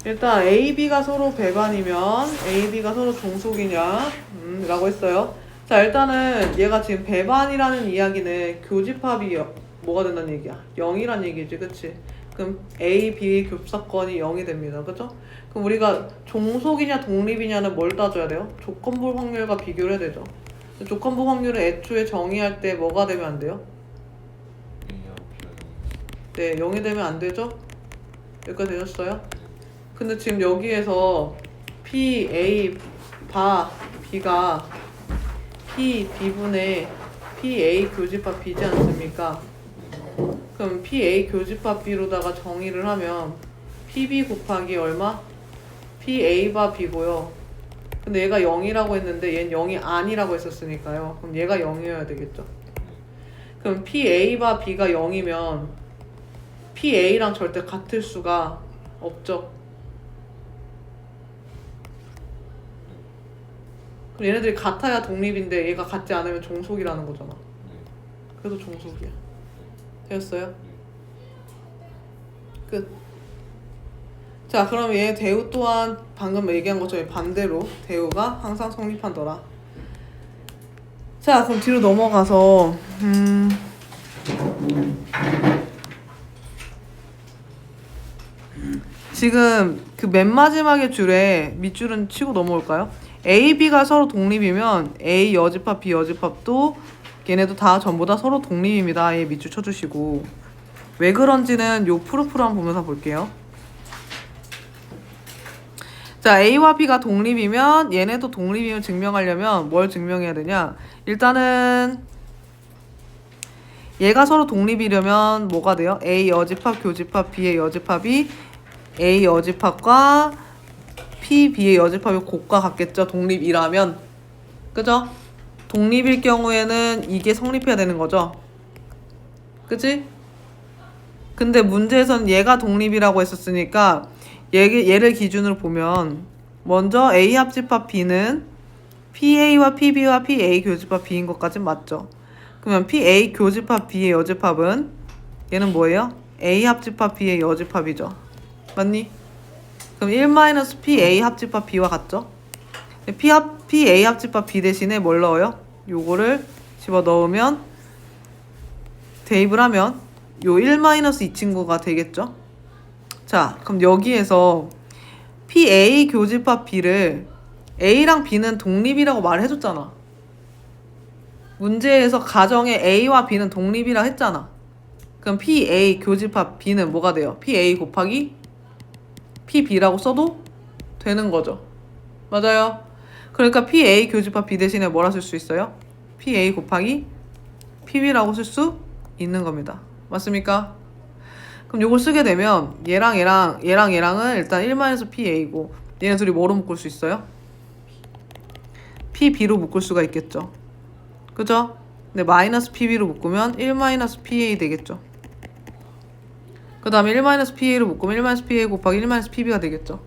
일단 A, B가 서로 배반이면 A, B가 서로 종속이냐 라고 했어요. 자, 일단은 얘가 지금 배반이라는 이야기는 교집합이 뭐가 된다는 얘기야? 0이란 얘기지, 그치? 그럼 A, B 교합사건이 0이 됩니다. 그죠? 그럼 우리가 종속이냐 독립이냐는 뭘 따져야 돼요? 조건부 확률과 비교를 해야 되죠. 조건부 확률은 애초에 정의할 때 뭐가 되면 안 돼요? 네, 0이 되면 안 되죠? 여기까지 되셨어요? 근데 지금 여기에서 P, A, 바, B가 P, B분의 P, A 교집합 B지 않습니까? 그럼 P, A 교집합 B로다가 정의를 하면 PB 곱하기 얼마? P, A 바 B고요. 근데 얘가 0이라고 했는데 얘는 0이 아니라고 했었으니까요. 그럼 얘가 0이어야 되겠죠. 그럼 P, A 바 B가 0이면 P, A랑 절대 같을 수가 없죠. 그럼 얘네들이 같아야 독립인데 얘가 같지 않으면 종속이라는 거잖아. 그래서 종속이야. 되었어요? 끝. 자, 그럼 얘 대우 또한 방금 얘기한 것처럼 반대로 대우가 항상 성립한더라. 자, 그럼 뒤로 넘어가서 지금 그 맨 마지막에 줄에 밑줄은 치고 넘어올까요? A, B가 서로 독립이면 A 여집합, B 여집합도 걔네도 다 전부 다 서로 독립입니다. 얘 밑줄 쳐주시고 왜 그런지는 요 프로프로 한번 보면서 볼게요. 자, A와 B가 독립이면 얘네도 독립임을 증명하려면 뭘 증명해야 되냐? 일단은 얘가 서로 독립이려면 뭐가 돼요? A 여집합, 교집합, B의 여집합이 A 여집합과 P, B의 여집합이 곱과 같겠죠? 독립이라면. 그죠? 독립일 경우에는 이게 성립해야 되는 거죠. 그치? 근데 문제에선 얘가 독립이라고 했었으니까 얘를 기준으로 보면 먼저 A 합집합 B는 PA와 PB와 PA 교집합 B인 것까지 맞죠? 그러면 PA 교집합 B의 여집합은 얘는 뭐예요? A 합집합 B의 여집합이죠. 맞니? 그럼 1-PA 합집합 B와 같죠? PA 합집합 B 대신에 뭘 넣어요? 요거를 집어넣으면 대입을 하면 요 1-이 친구가 되겠죠? 자, 그럼 여기에서 PA 교집합 B를 A랑 B는 독립이라고 말해줬잖아. 문제에서 가정에 A와 B는 독립이라 했잖아. 그럼 PA 교집합 B는 뭐가 돼요? PA 곱하기 PB라고 써도 되는 거죠. 맞아요. 그러니까 PA 교집합 B 대신에 뭐라 쓸 수 있어요? PA 곱하기 PB라고 쓸 수 있는 겁니다. 맞습니까? 그럼 요걸 쓰게 되면 얘랑은 일단 1-PA고 얘네 둘이 뭐로 묶을 수 있어요? PB로 묶을 수가 있겠죠. 그죠? 근데 마이너스 PB로 묶으면 1-PA 되겠죠. 그 다음에 1-PA로 묶으면 1-PA 곱하기 1-PB가 되겠죠.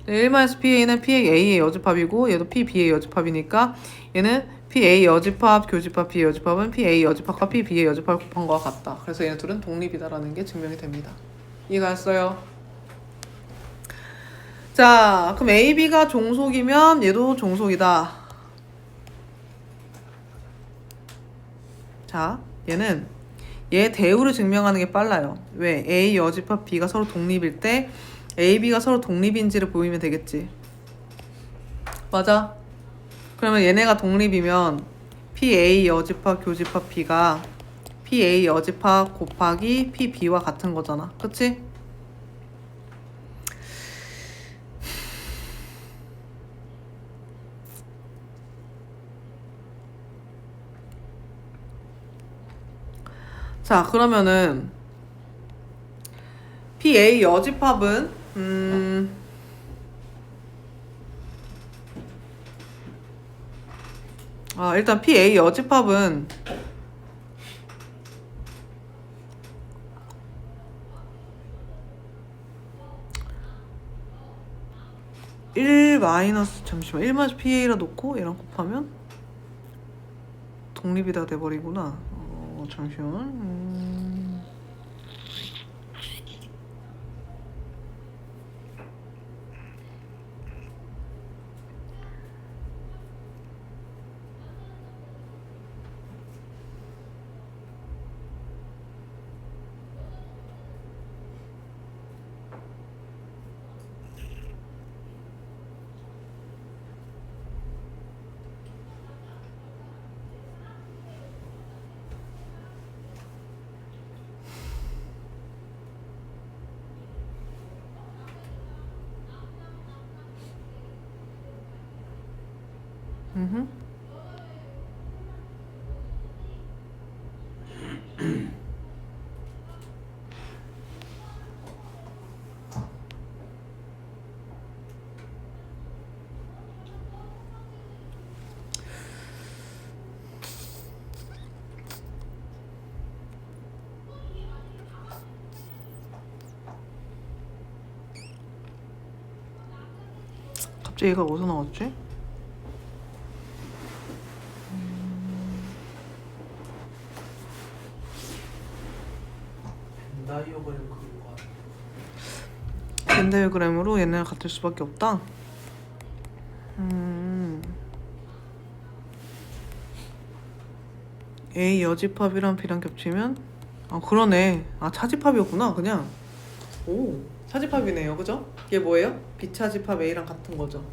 1-PA는 PA의 여집합이고 얘도 PB의 여집합이니까 얘는 PA 여집합, 교집합, B 여집합은 PA 여집합과 PB의 여집합을 곱한 것과 같다. 그래서 얘네 둘은 독립이다라는 게 증명이 됩니다. 이해가 됐어요? 자, 그럼 A, B가 종속이면 얘도 종속이다. 자, 얘 대우를 증명하는 게 빨라요. 왜? A 여집합 B가 서로 독립일 때 A, B가 서로 독립인지를 보이면 되겠지. 맞아? 그러면 얘네가 독립이면 PA 여집합 교집합 B가 PA 여집합 곱하기 PB와 같은 거잖아. 그치? 자, 그러면은 PA 여집합은 일단 PA 여집합은 잠시만 1-PA라 놓고 얘랑 곱하면 독립이 다 돼버리구나. 잠시만. 음흠. 갑자기 얘가 어디서 나왔지? 벤다이어그램 그거 벤다이어그램으로 얘네랑 같을 수밖에 없다. A 여집합이랑 B랑 겹치면 아 그러네. 아 차집합이었구나 그냥. 오 차집합이네요 그죠? 이게 뭐예요? B차집합 A랑 같은 거죠.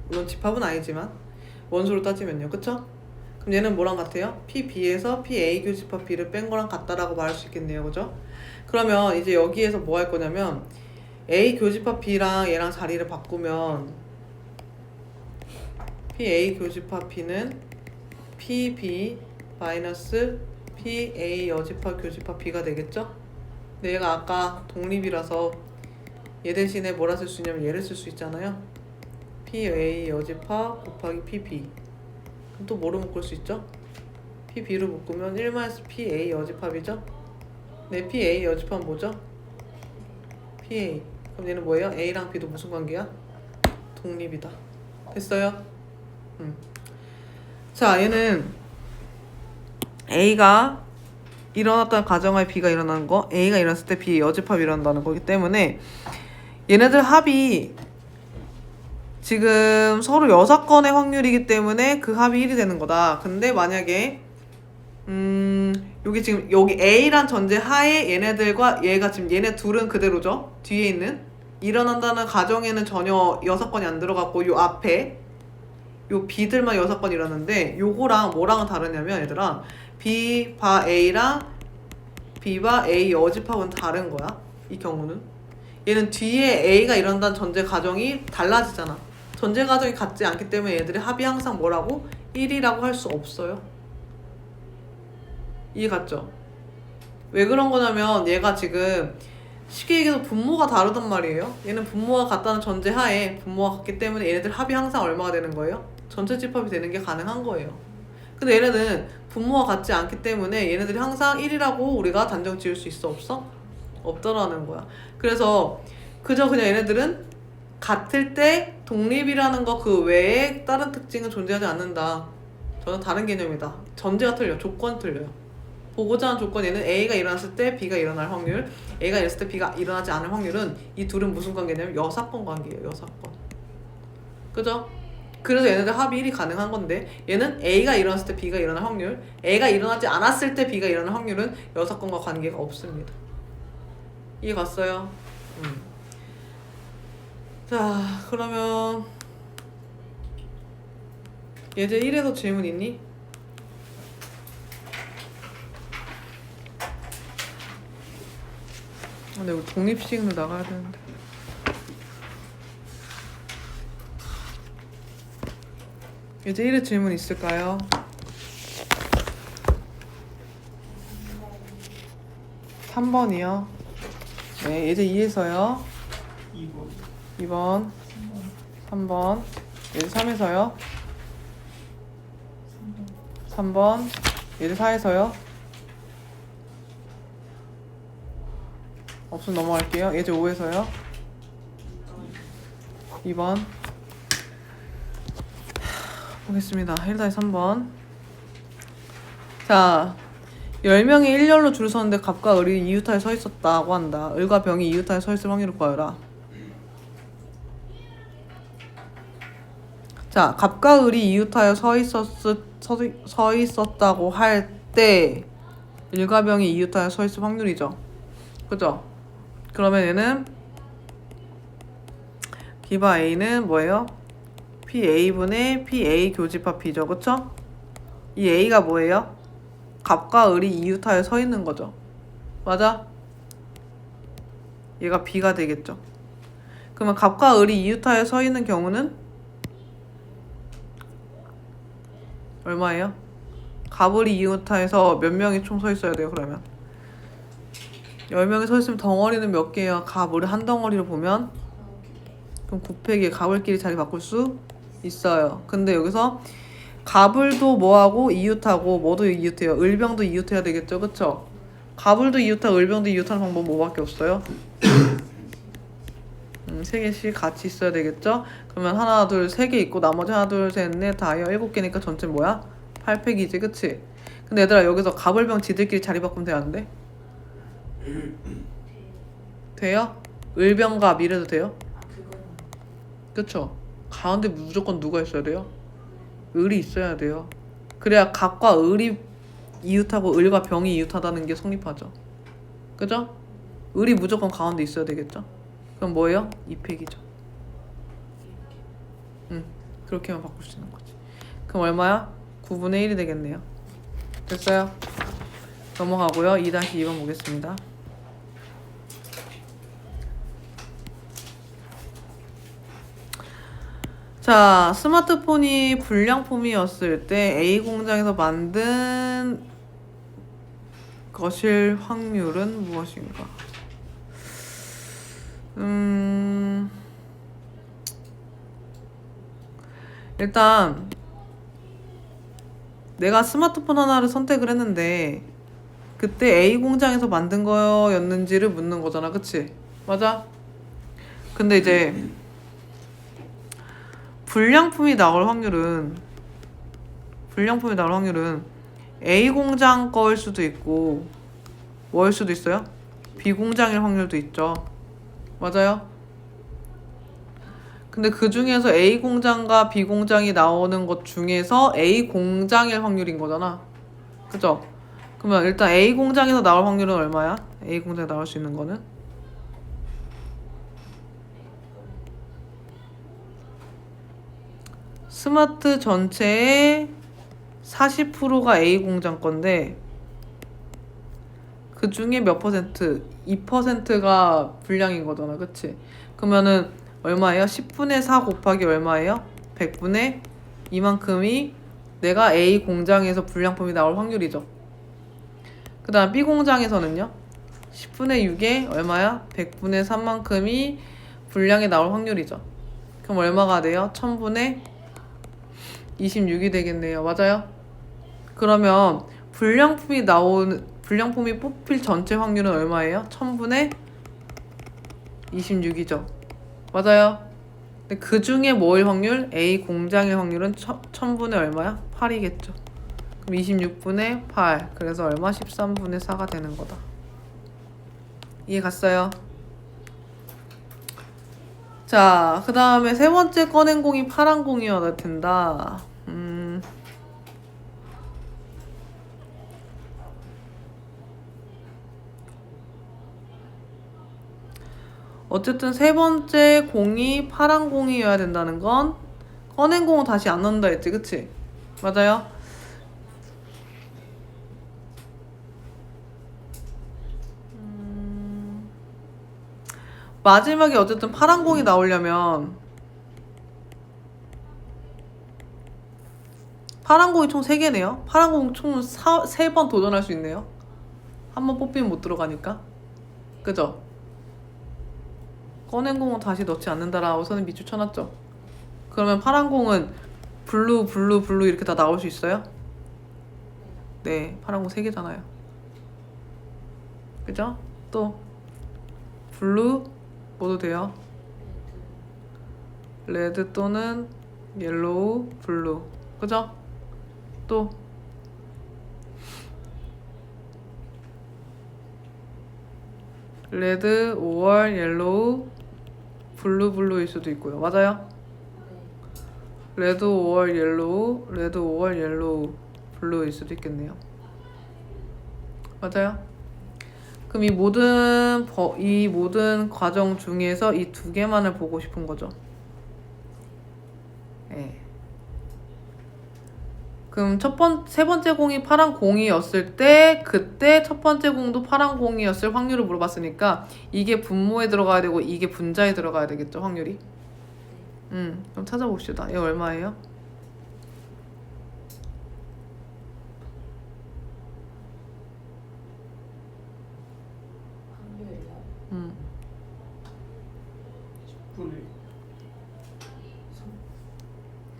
물론 집합은 아니지만 원소로 따지면요 그쵸? 그럼 얘는 뭐랑 같아요? PB에서 PA 교집합 B를 뺀 거랑 같다라고 말할 수 있겠네요 그죠? 그러면 이제 여기에서 뭐 할 거냐면 A 교집합 B랑 얘랑 자리를 바꾸면 PA 교집합 B는 PB 마이너스 PA 여집합 교집합 B가 되겠죠? 근데 얘가 아까 독립이라서 얘 대신에 뭐라 쓸 수 있냐면 얘를 쓸 수 있잖아요. PA 여집합 곱하기 PB. 그럼 또 뭐로 묶을 수 있죠? PB로 묶으면 1-PA 여집합이죠? 네, PA 여집합은 뭐죠? PA. 그럼 얘는 뭐예요? A랑 B도 무슨 관계야? 독립이다. 됐어요? 자, 얘는 A가 일어났다는 가정하에 B가 일어나는 거, A가 일어났을 때 B의 여집합이 일어난다는 거기 때문에 얘네들 합이 지금 서로 6건의 확률이기 때문에 그 합이 1이 되는 거다. 근데 만약에 여기 지금 여기 A란 전제 하에 얘네들과 얘가 지금 얘네 둘은 그대로죠. 뒤에 있는 일어난다는 가정에는 전혀 6건이 안 들어갔고 요 앞에 요 B들만 6건 일어났는데 요거랑 뭐랑은 다르냐면 얘들아 B 바 A랑 B 바 A 여집합은 다른 거야. 이 경우는 얘는 뒤에 A가 일어난다는 전제 가정이 달라지잖아. 전제 가정이 같지 않기 때문에 얘들의 합이 항상 뭐라고? 1이라고 할 수 없어요. 이해 갔죠? 왜 그런 거냐면 얘가 지금 쉽게 얘기해서 분모가 다르단 말이에요. 얘는 분모가 같다는 전제 하에 분모가 같기 때문에 얘네들 합이 항상 얼마가 되는 거예요? 전체 집합이 되는 게 가능한 거예요. 근데 얘네는 분모가 같지 않기 때문에 얘네들이 항상 1이라고 우리가 단정 지을 수 있어? 없어? 없더라는 거야. 그래서 그저 그냥 얘네들은 같을 때 독립이라는 거 그 외에 다른 특징은 존재하지 않는다. 저는 다른 개념이다. 전제가 틀려. 조건 틀려요. 보고자 하는 조건 얘는 A가 일어났을 때 B가 일어날 확률, A가 일어났을 때 B가 일어나지 않을 확률은 이 둘은 무슨 관계냐면 여사건 관계예요. 여사건. 그죠? 그래서 얘네들 합이 1이 가능한 건데 얘는 A가 일어났을 때 B가 일어날 확률, A가 일어나지 않았을 때 B가 일어날 확률은 여사건과 관계가 없습니다. 이해 갔어요? 자, 그러면 예제 1에서 질문 있니? 근데 우리 독립식으로 나가야 되는데. 예제 1에 질문 있을까요? 3번이요. 네, 예제 2에서요. 2번. 3번. 예제 3에서요. 3번. 예제 4에서요. 없으면 넘어갈게요. 예제 5에서요. 2번. 보겠습니다. 1-3번. 자, 10명이 일렬로 줄 섰는데 갑과 을이 이웃하에 서 있었다고 한다. 을과 병이 이웃하에 서 있을 확률을 구하여라. 자, 갑과 을이 이웃하여 서 있었다고 할 때 을과 병이 이웃하여 서 있을 확률이죠. 그죠? 그러면 얘는 B바 A는 뭐예요? PA분의 PA 교집합 B죠. 그쵸? 이 A가 뭐예요? 갑과 을이 이웃하여 서 있는 거죠. 맞아? 얘가 B가 되겠죠. 그러면 갑과 을이 이웃하여 서 있는 경우는 얼마예요? 가불이 이웃타에서 몇 명이 총 서 있어야 돼요, 그러면? 10명이 서 있으면 덩어리는 몇 개예요? 가불을 한 덩어리로 보면? 그럼 곱하기에 가불끼리 자리 바꿀 수 있어요. 근데 여기서 가불도 뭐하고 이웃하고 뭐도 이웃해요? 을병도 이웃해야 되겠죠, 그쵸? 가불도 이웃하고 을병도 이웃하는 방법 뭐밖에 없어요? 3개씩 같이 있어야 되겠죠? 그러면 하나, 둘, 3개 있고 나머지 하나, 둘, 셋, 넷, 다여 7개니까 전체 뭐야? 8팩이지, 그치? 근데 얘들아 여기서 가불병 지들끼리 자리 바꾸면 돼야 안 돼? 돼요? 을병과 미래도 돼요? 그쵸? 가운데 무조건 누가 있어야 돼요? 을이 있어야 돼요. 그래야 갑과 을이 이웃하고 을과 병이 이웃하다는 게 성립하죠. 그죠? 을이 무조건 가운데 있어야 되겠죠? 그럼 뭐예요? 2팩이죠. 그렇게만 바꿀 수 있는 거지. 그럼 얼마야? 9분의 1이 되겠네요. 됐어요? 넘어가고요. 2-2번 보겠습니다. 자, 스마트폰이 불량품이었을 때 A 공장에서 만든 것일 확률은 무엇인가? 일단 내가 스마트폰 하나를 선택을 했는데 그때 A 공장에서 만든 거였는지를 묻는 거잖아, 그치? 맞아? 근데 이제 불량품이 나올 확률은 A 공장 거일 수도 있고 뭐일 수도 있어요? B 공장일 확률도 있죠. 맞아요? 근데 그 중에서 A 공장과 B 공장이 나오는 것 중에서 A 공장일 확률인 거잖아. 그죠? 그러면 일단 A 공장에서 나올 확률은 얼마야? A 공장에 나올 수 있는 거는? 스마트 전체의 40%가 A 공장 건데 그 중에 몇 퍼센트? 2%가 불량인 거잖아, 그치? 그러면은 얼마예요? 10분의 4 곱하기 얼마예요? 100분의 이만큼이 내가 A 공장에서 불량품이 나올 확률이죠. 그 다음 B 공장에서는요? 10분의 6에 얼마야? 100분의 3만큼이 불량이 나올 확률이죠. 그럼 얼마가 돼요? 1000분의 26이 되겠네요. 맞아요? 그러면 불량품이 뽑힐 전체 확률은 얼마예요? 1000분의 26이죠. 맞아요? 근데 그 중에 뭐일 확률? A 공장일 확률은 1000분의 얼마야? 8이겠죠. 그럼 26분의 8. 그래서 얼마? 13분의 4가 되는 거다. 이해 갔어요? 자, 그 다음에 세 번째 꺼낸 공이 파란 공이어야 된다. 어쨌든 세 번째 공이 파란 공이어야 된다는 건 꺼낸 공은 다시 안 넣는다 했지, 그치? 맞아요? 마지막에 어쨌든 파란 공이 나오려면 파란 공이 총 3개네요. 파란 공 총 3번 도전할 수 있네요. 한 번 뽑히면 못 들어가니까. 그죠? 꺼낸 공은 다시 넣지 않는다라고 선생님 밑줄 쳐놨죠. 그러면 파란 공은 블루, 블루, 블루 이렇게 다 나올 수 있어요? 네, 파란 공 3개잖아요. 그죠? 또 블루 뭐도 돼요? 레드 또는 옐로우, 블루. 그죠? 또 레드, 5월, 옐로우, 블루, 블루일 수도 있고요. 맞아요? 레드, 5월, 옐로우, 레드, 5월, 옐로우, 블루일 수도 있겠네요. 맞아요? 그럼 이 모든 과정 중에서 이 2개만을 보고 싶은 거죠. 네. 그럼 세 번째 공이 파란 공이었을 때 그때 첫 번째 공도 파란 공이었을 확률을 물어봤으니까 이게 분모에 들어가야 되고 이게 분자에 들어가야 되겠죠, 확률이? 그럼 찾아봅시다. 얘 얼마예요?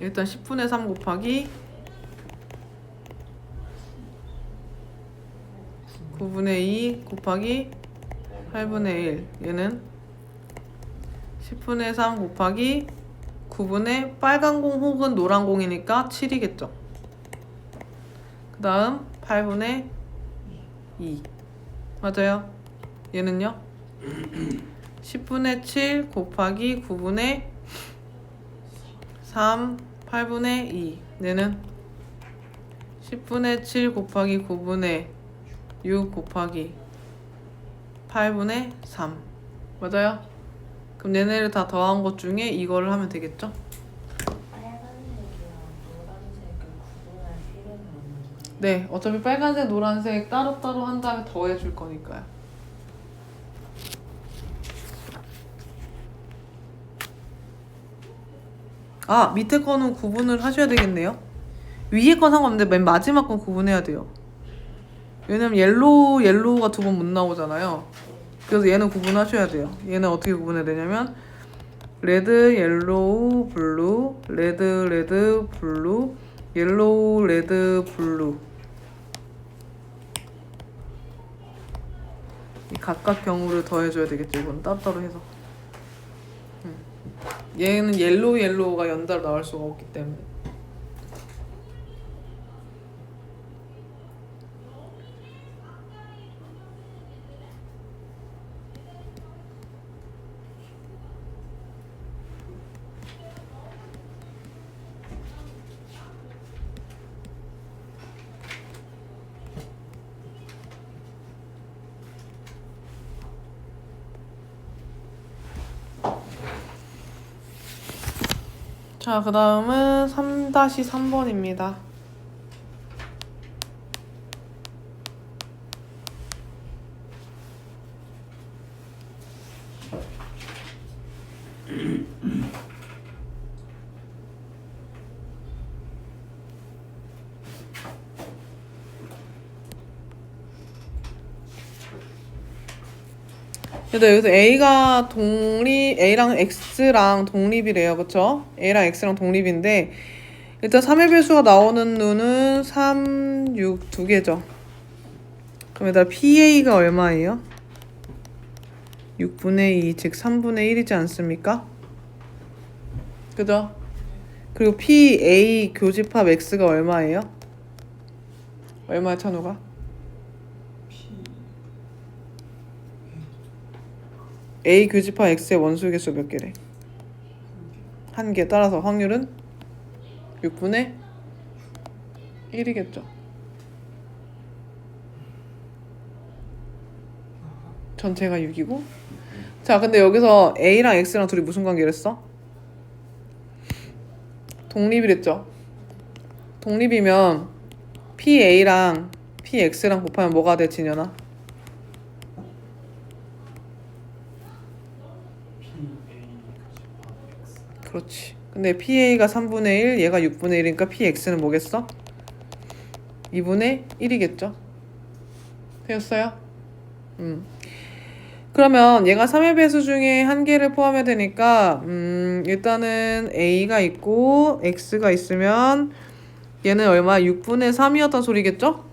일단 10분의 3 곱하기 9분의 2 곱하기 8분의 1. 얘는 10분의 3 곱하기 9분의 빨간 공 혹은 노란 공이니까 7이겠죠. 그 다음 8분의 2. 맞아요. 얘는요? 10분의 7 곱하기 9분의 3 8분의 2. 얘는 10분의 7 곱하기 9분의 6 곱하기 8분의 3. 맞아요? 그럼 얘네를 다 더한 것 중에 이거를 하면 되겠죠? 네, 어차피 빨간색, 노란색 따로따로 한 다음에 더해줄 거니까요. 아, 밑에 거는 구분을 하셔야 되겠네요. 위에 건 상관없는데 맨 마지막 건 구분해야 돼요. 왜냐면 옐로우가 두 번 못 나오잖아요. 그래서 얘는 구분하셔야 돼요. 얘는 어떻게 구분해야 되냐면 레드, 옐로우, 블루, 레드, 레드, 블루, 옐로우, 레드, 블루. 이 각각 경우를 더해줘야 되겠죠. 이건 따로따로 해서. 얘는 옐로우가 연달아 나올 수가 없기 때문에. 자, 그 다음은 3-3번입니다. 근데 여기서 A랑 X랑 독립이래요. 그쵸? A랑 X랑 독립인데, 일단 3의 배수가 나오는 누는 3, 6 두 개죠. 그럼 일단 PA가 얼마예요? 6분의 2, 즉 3분의 1이지 않습니까? 그죠? 그리고 PA 교집합 X가 얼마예요? 얼마야, 찬우가? A 교집합 X의 원소 개수 몇 개래? 한 개. 따라서 확률은 6분의 1이겠죠. 전체가 6이고. 자, 근데 여기서 A랑 X랑 둘이 무슨 관계를 했어? 독립이랬죠. 독립이면 PA랑 PX랑 곱하면 뭐가 돼, 진현아? 그렇지. 근데 PA가 3분의 1, 얘가 6분의 1이니까 PX는 뭐겠어? 2분의 1이겠죠? 되었어요? 그러면 얘가 3의 배수 중에 한 개를 포함해야 되니까 일단은 A가 있고 X가 있으면 얘는 얼마? 6분의 3이었단 소리겠죠?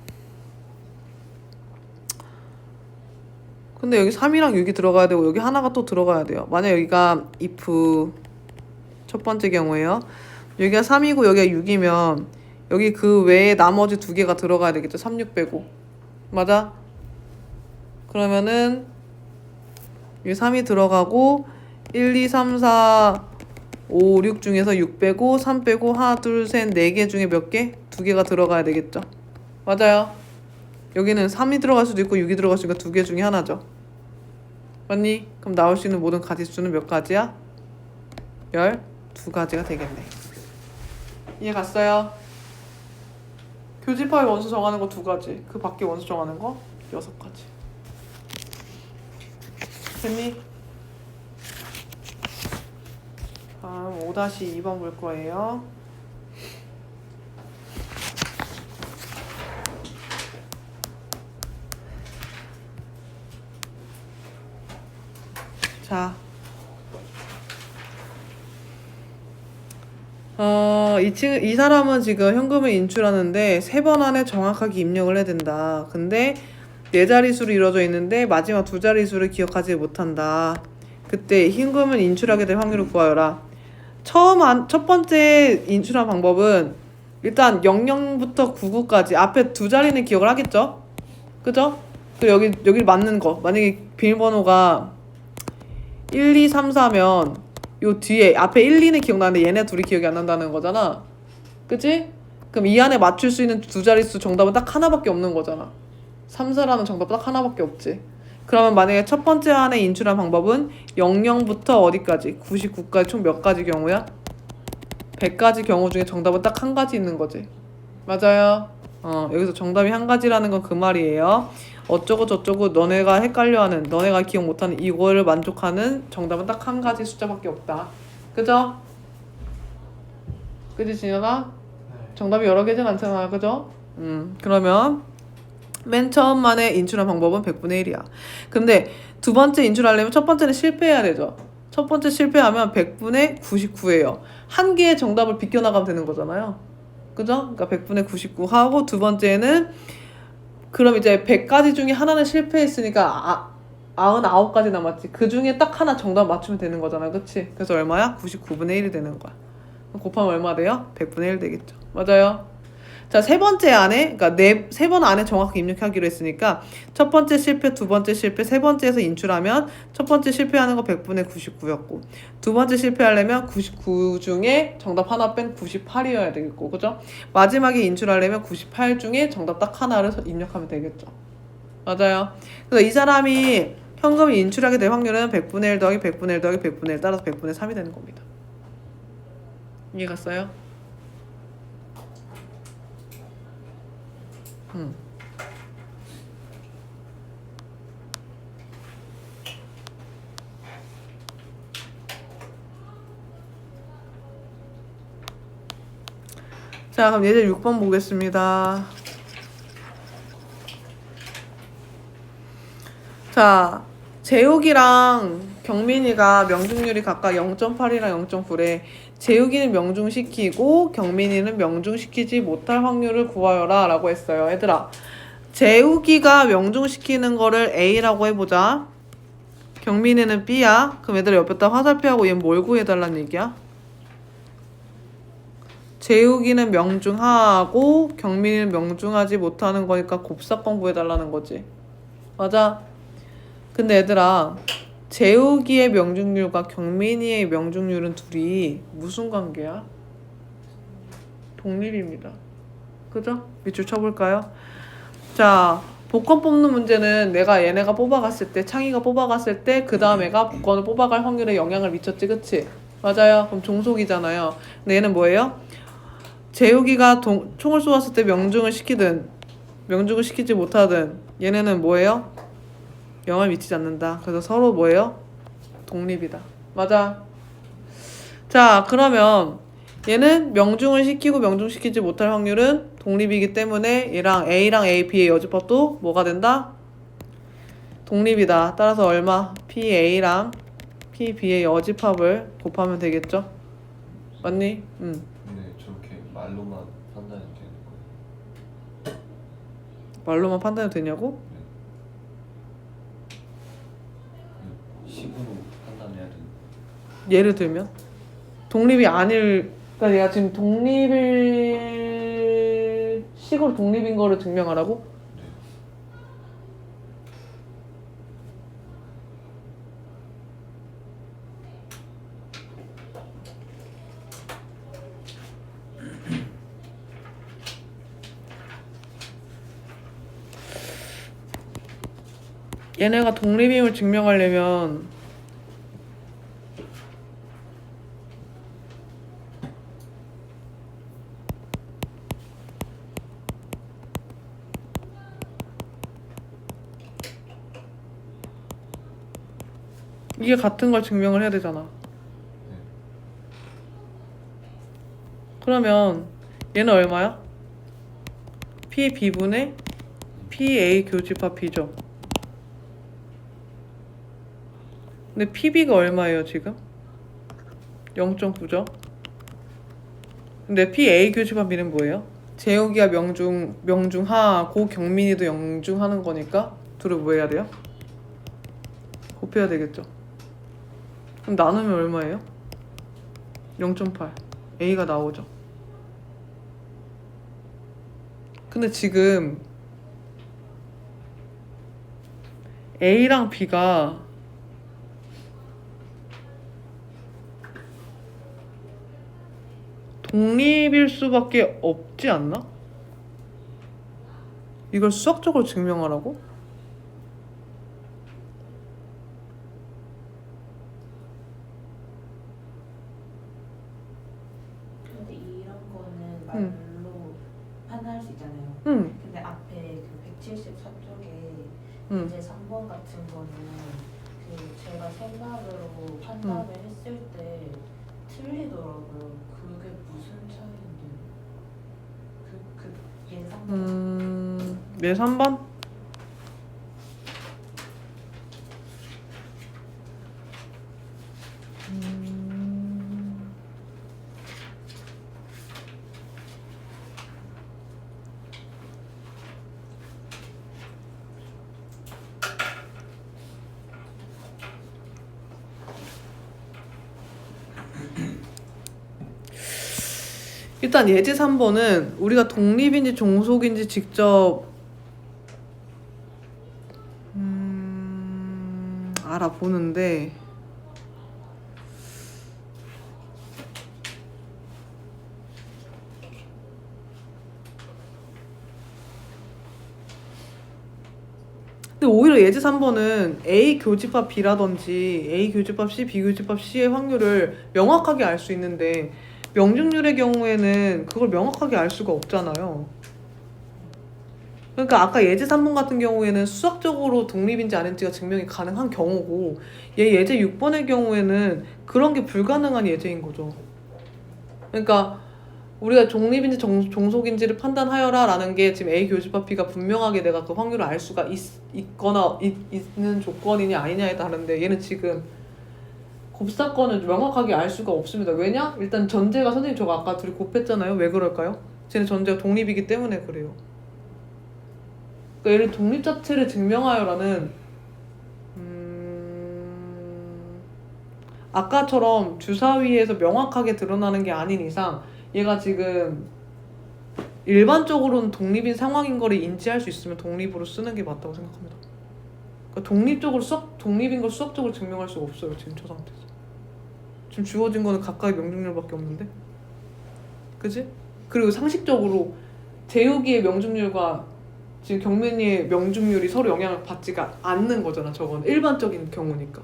근데 여기 3이랑 6이 들어가야 되고 여기 하나가 또 들어가야 돼요. 만약 여기가 if 첫 번째 경우에요. 여기가 3이고 여기가 6이면 여기 그 외에 나머지 두 개가 들어가야 되겠죠. 3, 6 빼고. 맞아? 그러면은 여기 3이 들어가고 1, 2, 3, 4, 5, 6 중에서 6 빼고 3 빼고 하나, 둘, 셋, 4개 중에 몇 개? 2개가 들어가야 되겠죠. 맞아요. 여기는 3이 들어갈 수도 있고 6이 들어갈 수도 있고 2개 중에 하나죠. 맞니? 그럼 나올 수 있는 모든 가지수는 몇 가지야? 12가지가 되겠네. 이해 갔어요? 교집합의 원수 정하는 거 2가지. 그 밖에 원수 정하는 거 6가지. 됐니? 다음 5-2번 볼 거예요. 자, 이 사람은 지금 현금을 인출하는데 3번 안에 정확하게 입력을 해야 된다. 근데 4자릿수로 이루어져 있는데 마지막 2자릿수를 기억하지 못한다. 그때 현금을 인출하게 될 확률을 구하여라. 첫 번째 인출한 방법은 일단 00부터 99까지 앞에 2자리는 기억을 하겠죠? 그죠? 그 여기 맞는 거. 만약에 비밀번호가 1, 2, 3, 4면 요 뒤에 앞에 1, 2는 기억나는데 얘네 둘이 기억이 안 난다는 거잖아. 그치? 그럼 이 안에 맞출 수 있는 2자릿수 정답은 딱 하나밖에 없는 거잖아. 3, 4라는 정답 딱 하나밖에 없지. 그러면 만약에 첫 번째 안에 인출한 방법은 00부터 어디까지? 99까지 총 몇 가지 경우야? 100가지 경우 중에 정답은 딱 한 가지 있는 거지. 맞아요. 여기서 정답이 한 가지라는 건 그 말이에요. 어쩌고 저쩌고 너네가 헷갈려하는, 너네가 기억 못하는 이거를 만족하는 정답은 딱 한 가지 숫자밖에 없다. 그죠? 그지 진현아? 정답이 여러 개진 않잖아. 그죠? 그러면 맨 처음만에 인출한 방법은 100분의 1이야. 근데 두 번째 인출하려면 첫 번째는 실패해야 되죠. 첫 번째 실패하면 100분의 99예요. 한 개의 정답을 비껴나가면 되는 거잖아요. 그죠? 그러니까 100분의 99 하고 두 번째는 그럼 이제 100가지 중에 하나는 실패했으니까 99가지 남았지. 그 중에 딱 하나 정답 맞추면 되는 거잖아. 그치? 그래서 얼마야? 99분의 1이 되는 거야. 곱하면 얼마 돼요? 100분의 1 되겠죠. 맞아요. 자, 세 번째 안에, 그러니까 세 번 안에 정확히 입력하기로 했으니까 첫 번째 실패, 두 번째 실패, 세 번째에서 인출하면 첫 번째 실패하는 거 100분의 99였고 두 번째 실패하려면 99 중에 정답 하나 뺀 98이어야 되겠고, 그죠? 마지막에 인출하려면 98 중에 정답 딱 하나를 입력하면 되겠죠. 맞아요. 그래서 이 사람이 현금을 인출하게 될 확률은 100분의 1 더하기 100분의 1 더하기 100분의 1 따라서 100분의 3이 되는 겁니다. 이해 갔어요? 자, 그럼 예제 6번 보겠습니다. 자, 재욱이랑 경민이가 명중률이 각각 0.8이랑 0.9래. 재욱이는 명중시키고 경민이는 명중시키지 못할 확률을 구하여라 라고 했어요. 얘들아, 재욱이가 명중시키는 거를 A라고 해보자. 경민이는 B야. 그럼 얘들아 옆에다 화살표하고 얘는 뭘 구해달라는 얘기야? 재욱이는 명중하고 경민이는 명중하지 못하는 거니까 곱사건 구해달라는 거지. 맞아? 근데 얘들아, 재욱이의 명중률과 경민이의 명중률은 둘이 무슨 관계야? 독립입니다. 그죠? 밑줄 쳐볼까요? 자, 복권 뽑는 문제는 내가 얘네가 뽑아갔을 때, 창희가 뽑아갔을 때 그 다음 애가 복권을 뽑아갈 확률에 영향을 미쳤지, 그치? 맞아요. 그럼 종속이잖아요. 근데 얘는 뭐예요? 재욱이가 총을 쏘았을 때 명중을 시키든 명중을 시키지 못하든 얘네는 뭐예요? 영향을 미치지 않는다. 그래서 서로 뭐예요? 독립이다. 맞아. 자, 그러면 얘는 명중을 시키고 명중시키지 못할 확률은 독립이기 때문에 얘랑 A랑 A, B의 여집합도 뭐가 된다? 독립이다. 따라서 얼마? PA랑 PB의 여집합을 곱하면 되겠죠? 맞니? 근데 저렇게 말로만 판단이 되는 거예요? 말로만 판단이 되냐고? 식으로 판단해야 되는 예를 들면 독립이 아닐, 그러니까 내가 지금 독립일 식으로 독립인 거를 증명하라고? 네. 얘네가 독립임을 증명하려면 이게 같은 걸 증명을 해야 되잖아. 그러면 얘는 얼마야? PB분의 PA 교집합 B죠. 근데 PB가 얼마예요 지금? 0.9죠. 근데 PA 교집합 B는 뭐예요? 재욱이가 명중하고 경민이도 명중하는 거니까 둘을 뭐 해야 돼요? 곱해야 되겠죠. 그럼 나누면 얼마예요? 0.8. A가 나오죠. 근데 지금 A랑 B가 독립일 수밖에 없지 않나? 이걸 수학적으로 증명하라고? 근데 이런 거는 말로 판단할 수 있잖아요. 응. 근데 앞에 그 174쪽에 응. 이제 3번 같은 거는 그 제가 생각으로 판단을 했을 때 틀리더라고요. 그게 무슨 차이인데? 그 예상. 네, 3번? 일단 예제 3번은 우리가 독립인지 종속인지 직접 알아보는데 근데 오히려 예제 3번은 A 교집합 B라든지 A 교집합 C, B 교집합 C의 확률을 명확하게 알 수 있는데 명중률의 경우에는 그걸 명확하게 알 수가 없잖아요. 그러니까 아까 예제 3번 같은 경우에는 수학적으로 독립인지 아닌지가 증명이 가능한 경우고 얘 예제 6번의 경우에는 그런 게 불가능한 예제인 거죠. 그러니까 우리가 독립인지 종속인지를 판단하여라 라는 게 지금 A 교집합 B가 분명하게 내가 그 확률을 알 수가 있는 조건이냐 아니냐에 따른데 얘는 지금 곱사건을 명확하게 알 수가 없습니다. 왜냐? 일단 전제가 선생님 저거 아까 둘이 곱했잖아요. 왜 그럴까요? 쟤는 전제가 독립이기 때문에 그래요. 그러니까 얘를 독립 자체를 증명하여라는 아까처럼 주사위에서 명확하게 드러나는 게 아닌 이상 얘가 지금 일반적으로는 독립인 상황인 거를 인지할 수 있으면 독립으로 쓰는 게 맞다고 생각합니다. 그러니까 독립인 걸 수학적으로 증명할 수가 없어요. 지금 저 상태에서. 지금 주어진 거는 각각의 명중률밖에 없는데, 그지? 그리고 상식적으로 재욱이의 명중률과 지금 경민이의 명중률이 서로 영향을 받지가 않는 거잖아. 저건 일반적인 경우니까.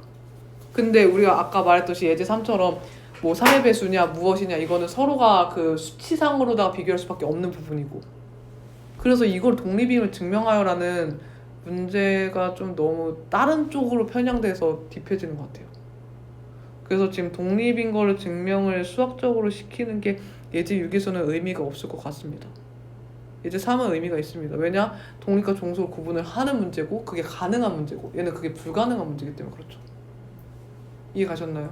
근데 우리가 아까 말했듯이 예제 3처럼 뭐 3의 배수냐 무엇이냐 이거는 서로가 그 수치상으로다가 비교할 수밖에 없는 부분이고, 그래서 이걸 독립임을 증명하여라는 문제가 좀 너무 다른 쪽으로 편향돼서 딥해지는 것 같아요. 그래서 지금 독립인 거를 증명을 수학적으로 시키는 게 예제 6에서는 의미가 없을 것 같습니다. 예제 3은 의미가 있습니다. 왜냐? 독립과 종속을 구분을 하는 문제고 그게 가능한 문제고 얘는 그게 불가능한 문제이기 때문에 그렇죠. 이해 가셨나요?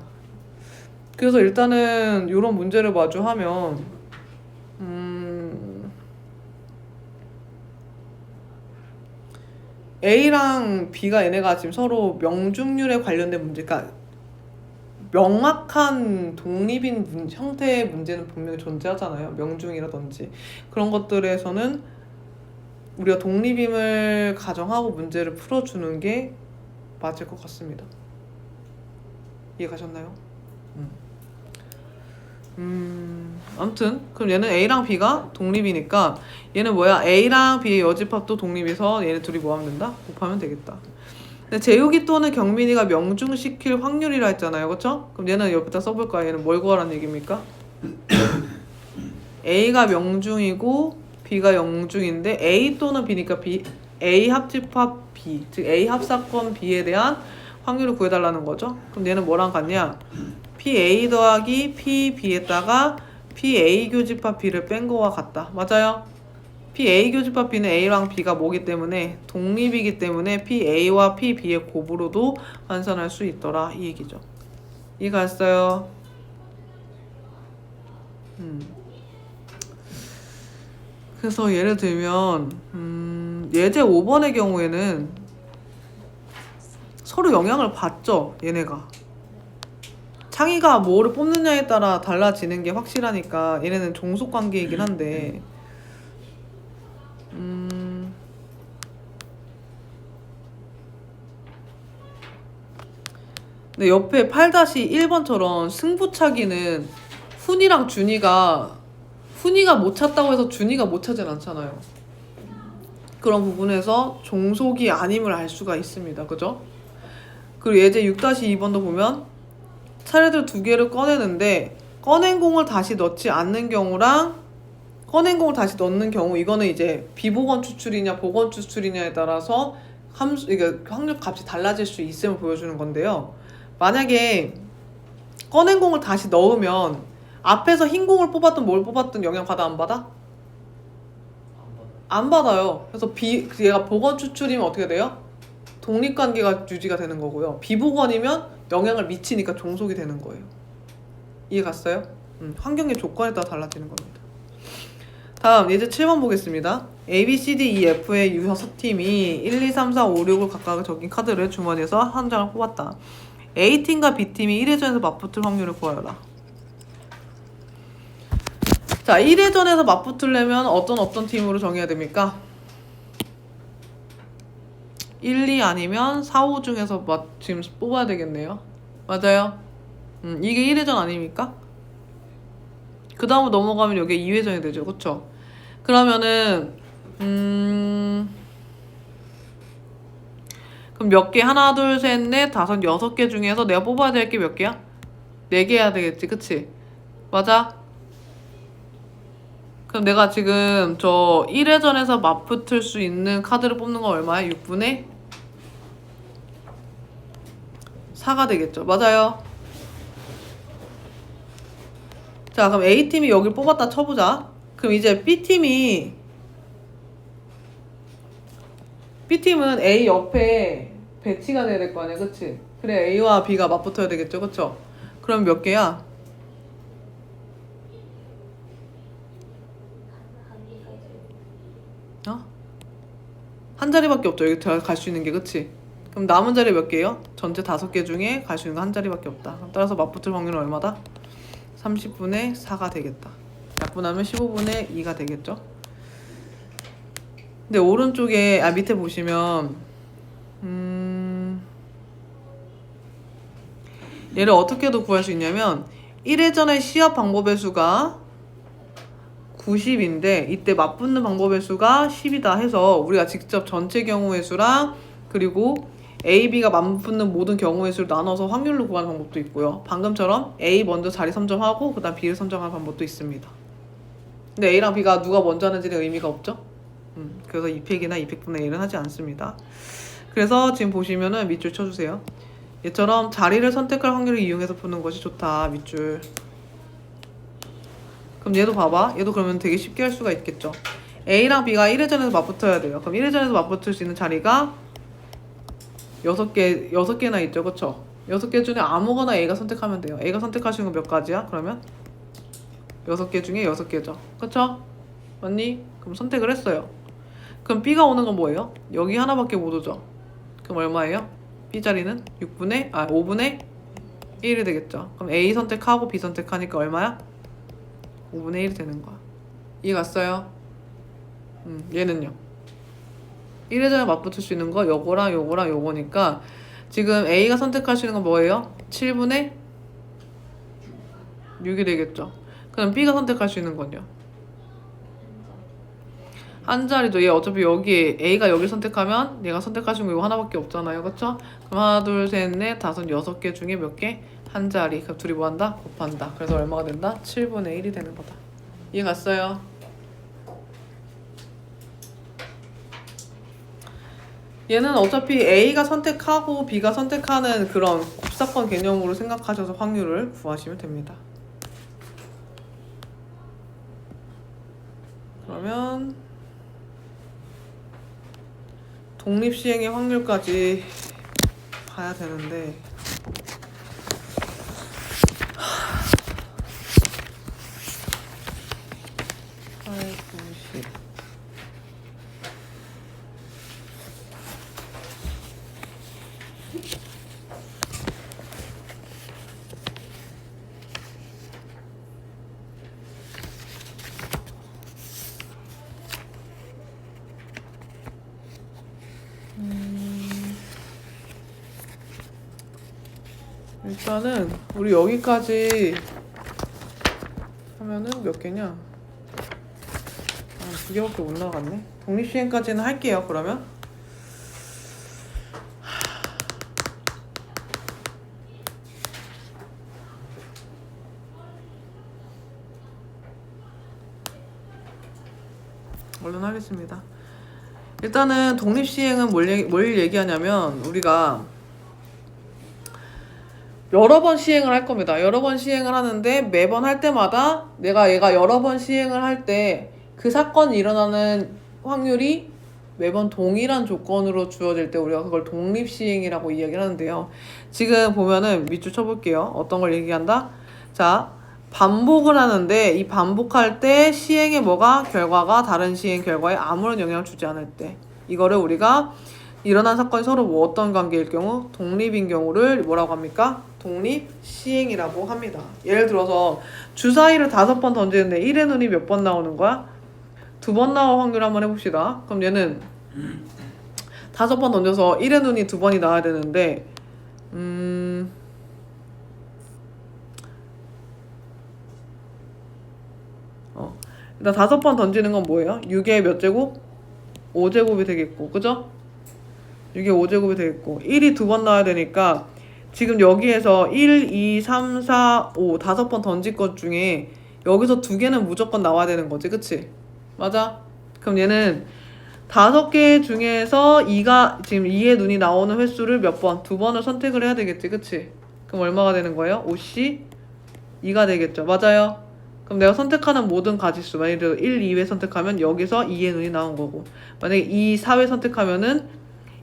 그래서 일단은 이런 문제를 마주하면 A랑 B가 얘네가 지금 서로 명중률에 관련된 문제, 그러니까 명확한 독립인 형태의 문제는 분명히 존재하잖아요. 명중이라든지 그런 것들에서는 우리가 독립임을 가정하고 문제를 풀어주는 게 맞을 것 같습니다. 이해 가셨나요? 아무튼 그럼 얘는 A랑 B가 독립이니까 얘는 뭐야? A랑 B의 여집합도 독립이서 얘네 둘이 뭐 하면 된다? 곱하면 되겠다. 근데 재욱이 또는 경민이가 명중시킬 확률이라 했잖아요. 그쵸? 그럼 얘는 여기다 써볼까요? 얘는 뭘 구하라는 얘기입니까? A가 명중이고 B가 영중인데 A 또는 B니까 A 합집합 B, 즉 A 합사건 B에 대한 확률을 구해달라는 거죠. 그럼 얘는 뭐랑 같냐? PA 더하기 PB에다가 PA 교집합 B를 뺀 거와 같다. 맞아요? PA 교집합 B는 A랑 B가 뭐기 때문에 독립이기 때문에 PA와 PB의 곱으로도 환산할 수 있더라. 이 얘기죠. 이해가 갔어요? 그래서 예를 들면 예제 5번의 경우에는 서로 영향을 받죠. 얘네가 창의가 뭐를 뽑느냐에 따라 달라지는 게 확실하니까 얘네는 종속관계이긴 한데 근데 옆에 8-1번처럼 승부차기는 훈이랑 준이가 못 찾다고 해서 준이가 못 찾진 않잖아요. 그런 부분에서 종속이 아님을 알 수가 있습니다. 그죠? 그리고 예제 6-2번도 보면 차례대로 두 개를 꺼내는데 꺼낸 공을 다시 넣지 않는 경우랑 꺼낸 공을 다시 넣는 경우, 이거는 이제 비보건 추출이냐 보건 추출이냐에 따라서 이게 확률 값이 달라질 수 있음을 보여주는 건데요. 만약에 꺼낸 공을 다시 넣으면 앞에서 흰 공을 뽑았든 뭘 뽑았든 영향 받아 안 받아? 안 받아요. 그래서 얘가 보건 추출이면 어떻게 돼요? 독립관계가 유지가 되는 거고요. 비보건이면 영향을 미치니까 종속이 되는 거예요. 이해 갔어요? 환경의 조건에 따라 달라지는 겁니다. 다음 예제 7번 보겠습니다. A, B, C, D, E, F의 6팀이 1, 2, 3, 4, 5, 6을 각각 적인 카드를 주머니에서 한 장을 뽑았다. A팀과 B팀이 1회전에서 맞붙을 확률을 구하여라. 자, 1회전에서 맞붙으려면 어떤 팀으로 정해야 됩니까? 1, 2 아니면 4, 5 중에서 지금 뽑아야 되겠네요. 맞아요? 이게 1회전 아닙니까? 그 다음으로 넘어가면 여기 2회전이 되죠. 그쵸? 그러면은 그럼 몇 개? 하나, 둘, 셋, 넷, 다섯, 6개 중에서 내가 뽑아야 될 게 몇 개야? 4개 해야 되겠지. 그치? 맞아? 그럼 내가 지금 저 1회전에서 맞붙을 수 있는 카드를 뽑는 건 얼마야? 6분의 4가 되겠죠. 맞아요. 자, 그럼 A팀이 여길 뽑았다 쳐보자. 그럼 이제 B팀은 A 옆에 배치가 돼야 될 거 아니야. 그치? 그래, A와 B가 맞붙어야 되겠죠. 그쵸? 그럼 몇 개야? 한 자리밖에 없죠. 여기 갈 수 있는 게. 그치? 그럼 남은 자리 몇 개예요? 전체 5개 중에 갈 수 있는 거 한 자리밖에 없다. 그럼 따라서 맞붙을 확률은 얼마다? 30분의 4가 되겠다. 약분하면 15분의 2가 되겠죠. 근데 오른쪽에 밑에 보시면 얘를 어떻게도 구할 수 있냐면 1회전의 시합 방법의 수가 90인데 이때 맞붙는 방법의 수가 10이다 해서 우리가 직접 전체 경우의 수랑 그리고 A, B가 맞붙는 모든 경우의 수를 나눠서 확률로 구하는 방법도 있고요. 방금처럼 A 먼저 자리 선점하고 그 다음 B를 선점하는 방법도 있습니다. 근데 A랑 B가 누가 먼저 하는지는 의미가 없죠. 그래서 2팩이나 2팩분의 1은 하지 않습니다. 그래서 지금 보시면은 밑줄 쳐주세요. 얘처럼 자리를 선택할 확률을 이용해서 푸는 것이 좋다. 밑줄. 그럼 얘도 봐봐. 얘도 그러면 되게 쉽게 할 수가 있겠죠. A랑 B가 1회전에서 맞붙어야 돼요. 그럼 1회전에서 맞붙을 수 있는 자리가 6개나 있죠. 그쵸? 6개 중에 아무거나 A가 선택하면 돼요. A가 선택할 수 있는 건 몇 가지야? 그러면 6개 중에 6개죠. 그쵸? 맞니? 그럼 선택을 했어요. 그럼 B가 오는 건 뭐예요? 여기 하나밖에 못 오죠. 그럼 얼마예요? B 자리는 5분의 1이 되겠죠. 그럼 A 선택하고 B 선택하니까 얼마야? 5분의 1이 되는 거야. 이해 갔어요? 얘는요. 1회전에 맞붙을 수 있는 거 요거랑 요거랑 요거니까 지금 A가 선택할 수 있는 건 뭐예요? 7분의 6이 되겠죠. 그럼 B가 선택할 수 있는 건요? 한 자리죠. 얘 어차피 여기 A가 여기 선택하면 얘가 선택할 수 있는 거 이거 하나밖에 없잖아요. 그쵸? 그럼 하나, 둘, 셋, 넷, 다섯, 6개 중에 몇 개? 한 자리. 그럼 둘이 뭐 한다? 곱한다. 그래서 얼마가 된다? 7분의 1이 되는 거다. 이해 갔어요? 얘는 어차피 A가 선택하고 B가 선택하는 그런 곱사건 개념으로 생각하셔서 확률을 구하시면 됩니다. 그러면 독립시행의 확률까지 봐야 되는데 8, 90 일단은 우리 여기까지 하면은 몇 개냐? 아, 2개밖에 못 나갔네. 독립시행까지는 할게요. 그러면 얼른 하겠습니다. 일단은 독립시행은 뭘 얘기하냐면 우리가 여러 번 시행을 할 겁니다. 여러 번 시행을 하는데 매번 할 때마다 얘가 여러 번 시행을 할 때 그 사건이 일어나는 확률이 매번 동일한 조건으로 주어질 때 우리가 그걸 독립시행이라고 이야기를 하는데요. 지금 보면은 밑줄 쳐볼게요. 어떤 걸 얘기한다? 자, 반복을 하는데 이 반복할 때 시행의 결과가 다른 시행 결과에 아무런 영향을 주지 않을 때 이거를 우리가 일어난 사건이 서로 뭐 어떤 관계일 경우 독립인 경우를 뭐라고 합니까? 독립시행이라고 합니다. 예를 들어서 주사위를 5번 던지는데 1의 눈이 몇 번 나오는 거야? 2번 나올 확률 한번 해봅시다. 그럼 얘는 5번 던져서 1의 눈이 2번이 나와야 되는데 일단 5번 던지는 건 뭐예요? 6의 몇 제곱? 5제곱이 되겠고, 그죠? 6의 5제곱이 되겠고 1이 2번 나와야 되니까 지금 여기에서 1, 2, 3, 4, 5 5번 던질 것 중에 여기서 2개는 무조건 나와야 되는 거지, 그치? 맞아? 그럼 얘는 5개 중에서 2가 지금 2의 눈이 나오는 횟수를 몇 번? 2번을 선택을 해야 되겠지, 그치? 그럼 얼마가 되는 거예요? 5C 2가 되겠죠, 맞아요? 그럼 내가 선택하는 모든 가지수 만약에 1, 2회 선택하면 여기서 2의 눈이 나온 거고 만약에 2, 4회 선택하면은